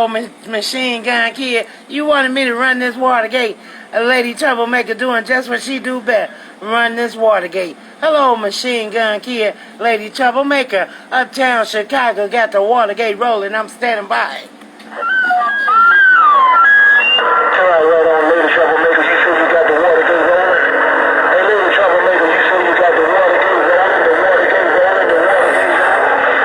Hello, Machine Gun Kid. You wanted me to run this Watergate. A lady troublemaker doing just what she do best. Run this Watergate. Hello, Machine Gun Kid. Lady troublemaker. Uptown Chicago got the Watergate rolling. I'm standing by. Alright, right on, lady troublemaker. You say you got the Watergate rolling? Hey, lady troublemaker, you say you got the Watergate rolling? The Watergate rolling? The Watergate rolling?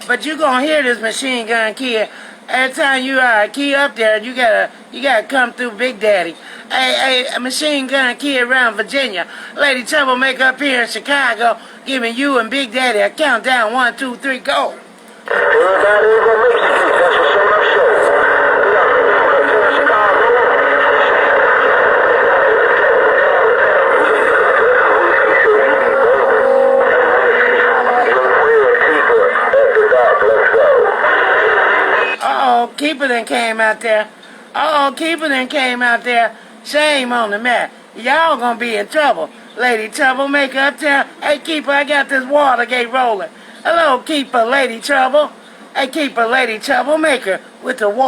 But you gonna hear this Machine Gun Kid. Every time you key up there, you gotta come through Big Daddy. Hey, Machine Gun Kid around Virginia. Lady troublemaker up here in Chicago, giving you and Big Daddy a countdown. 1, 2, 3, go. Everybody ain't gonna make it. That's for sure. I'm sure. We got people up here in Chicago. Uh-oh, Keeper done came out there. Uh-oh, Keeper done came out there. Shame on the mat. Y'all gonna be in trouble. Lady troublemaker uptown. Hey, Keeper, I got this Watergate rolling. Hello, Keeper, Lady Trouble. Hey, Keeper, Lady Troublemaker with the water.